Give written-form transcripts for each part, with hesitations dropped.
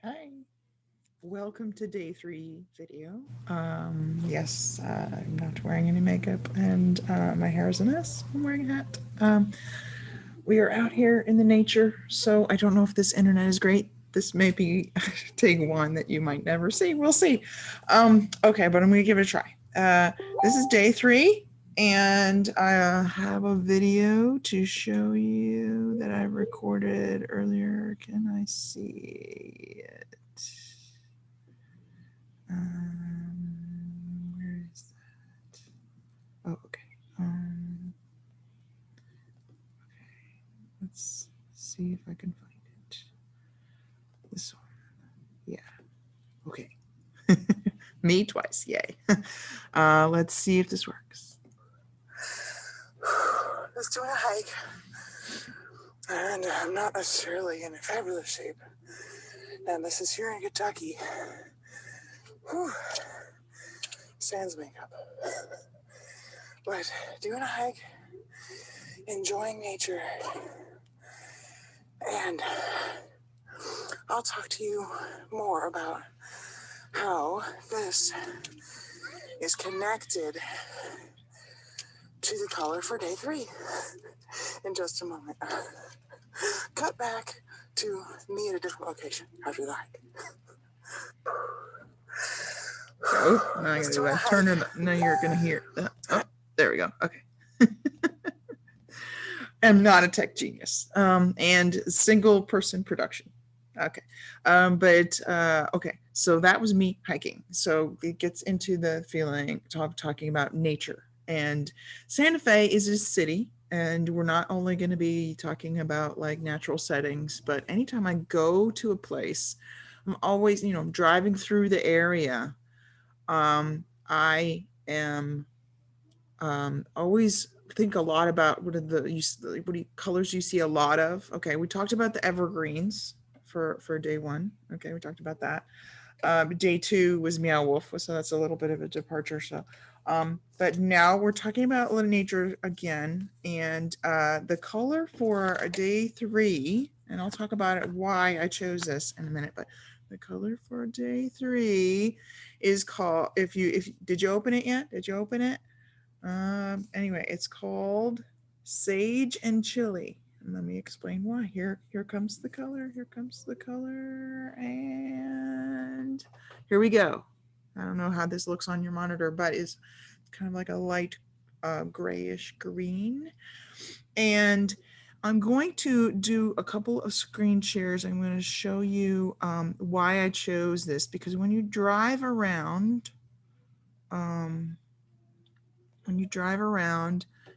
Hi, welcome to day 3 video. Yes, I'm not wearing any makeup and my hair is a mess. I'm wearing a hat. We are out here in the nature, so I don't know if this internet is great. This may be take one that you might never see. We'll see. Okay, but I'm gonna give it a try. This is day 3, and I have a video to show you that I recorded earlier. Can I see it? Where is that? Oh, okay. Let's see if I can find it. This one. Yeah. Okay. Me twice. Yay. Let's see if this works. Just doing a hike, and I'm not necessarily in a fabulous shape. And this is here in Kentucky. Whew. Sans makeup. But doing a hike, enjoying nature, and I'll talk to you more about how this is connected to the color for day 3 in just a moment. Cut back to me at a different location after the hike. Oh, now I gotta do that. Turn it. Now you're gonna hear. Oh, there we go. Okay. I'm not a tech genius. And single person production. Okay. Okay. So that was me hiking. So it gets into the feeling talking about nature. And Santa Fe is a city, and we're not only going to be talking about like natural settings, but anytime I go to a place, I'm always, driving through the area. I am always think a lot about what are colors you see a lot of. Okay, we talked about the evergreens for day 1. Okay, we talked about that. Day 2 was Meow Wolf, so that's a little bit of a departure. So, but now we're talking about nature again, and the color for day 3, and I'll talk about it why I chose this in a minute. But the color for day 3 is called. If did you open it yet? Did you open it? Anyway, it's called Sage and Chili. And let me explain why. Here comes the color. Here comes the color. And here we go. I don't know how this looks on your monitor, but it's kind of like a light grayish green. And I'm going to do a couple of screen shares. I'm going to show you why I chose this, because when you drive around,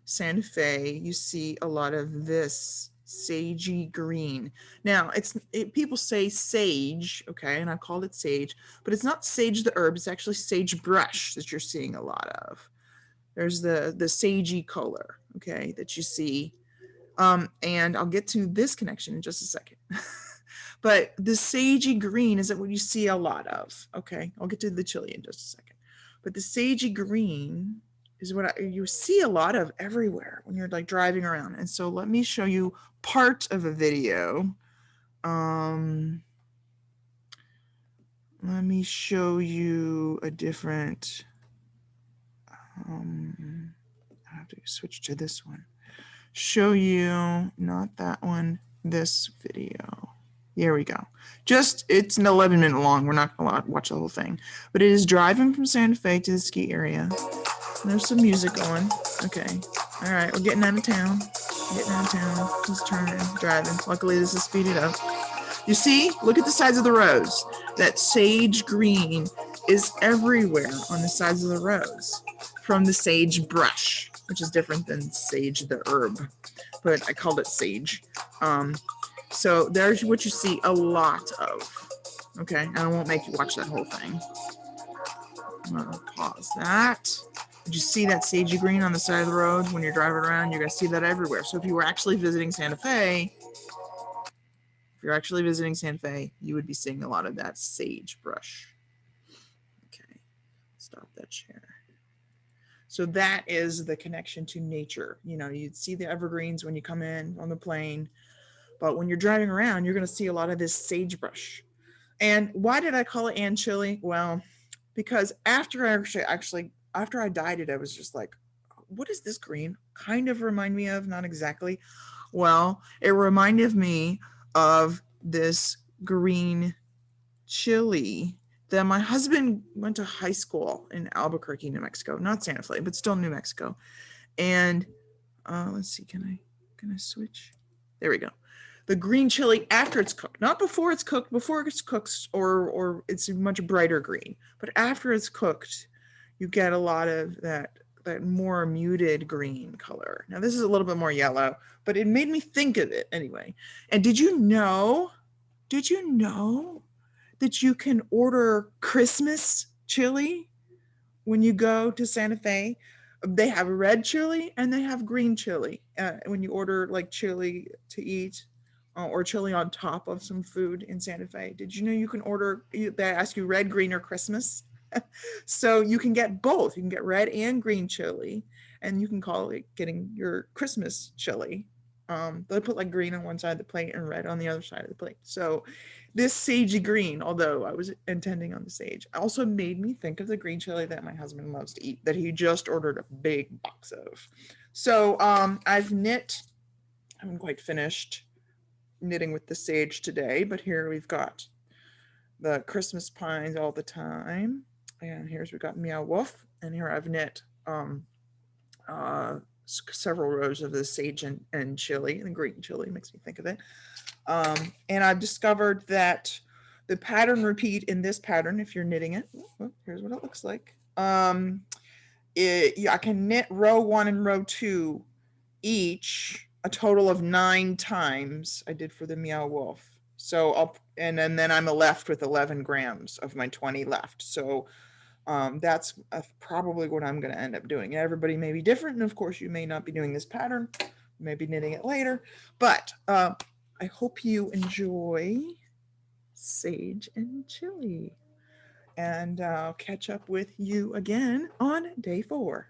Santa Fe, you see a lot of this sagey green. Now, people say sage, okay, and I called it sage, but it's not sage the herb. It's actually sagebrush that you're seeing a lot of. There's the sagey color, okay, that you see. And I'll get to this connection in just a second. But the sagey green is what you see a lot of. Okay, I'll get to the chili in just a second. But the sagey green is what you see a lot of everywhere when you're like driving around. And so let me show you part of a video. Let me show you a different. I have to switch to this one. Show you, not that one, this video. Here we go. It's an 11-minute long. We're not going to watch the whole thing. But it is driving from Santa Fe to the ski area. There's some music going. Okay. All right. We're getting out of town. Just turning, driving. Luckily, this is speeded up. You see? Look at the sides of the roads. That sage green is everywhere on the sides of the roads from the sagebrush, which is different than sage the herb, but I called it sage. So there's what you see a lot of. Okay, and I won't make you watch that whole thing. I'm gonna pause that. Did you see that sagey green on the side of the road when you're driving around? You're gonna see that everywhere. So if you were actually visiting Santa Fe, you would be seeing a lot of that sagebrush. Okay, stop that share. So that is the connection to nature. You'd see the evergreens when you come in on the plane, but when you're driving around, you're going to see a lot of this sagebrush. And why did I call it Ann chili? Well, because after I dyed it, I was just like, what is this green kind of remind me of? Not exactly. Well, it reminded me of this green chili that my husband went to high school in Albuquerque, New Mexico, not Santa Fe, but still New Mexico. And let's see, can I switch? There we go. The green chili after it's cooked, not before it's cooked. Before it's cooked, or it's a much brighter green, but after it's cooked, you get a lot of that more muted green color. Now this is a little bit more yellow, but it made me think of it anyway. And did you know that you can order Christmas chili when you go to Santa Fe? They have red chili and they have green chili. When you order like chili to eat or chili on top of some food in Santa Fe, did you know you can order, they ask you red, green, or Christmas? So you can get both. You can get red and green chili, and you can call it getting your Christmas chili. They put like green on one side of the plate and red on the other side of the plate. So this sagey green, although I was intending on the sage, also made me think of the green chili that my husband loves to eat, that he just ordered a big box of. So I've knit, I haven't quite finished knitting with the sage today, but here we've got the Christmas pines all the time. And here's we've got Meow Wolf, and here I've knit several rows of the sage and chili, and the green chili makes me think of it. And I've discovered that the pattern repeat in this pattern, if you're knitting it, here's what it looks like. I can knit row 1 and row 2 each a total of 9 times. I did for the Meow Wolf. So and then I'm left with 11 grams of my 20 left. So that's probably what I'm going to end up doing. Everybody may be different, and of course you may not be doing this pattern, you may be knitting it later, but I hope you enjoy sage and chili, and I'll catch up with you again on day 4.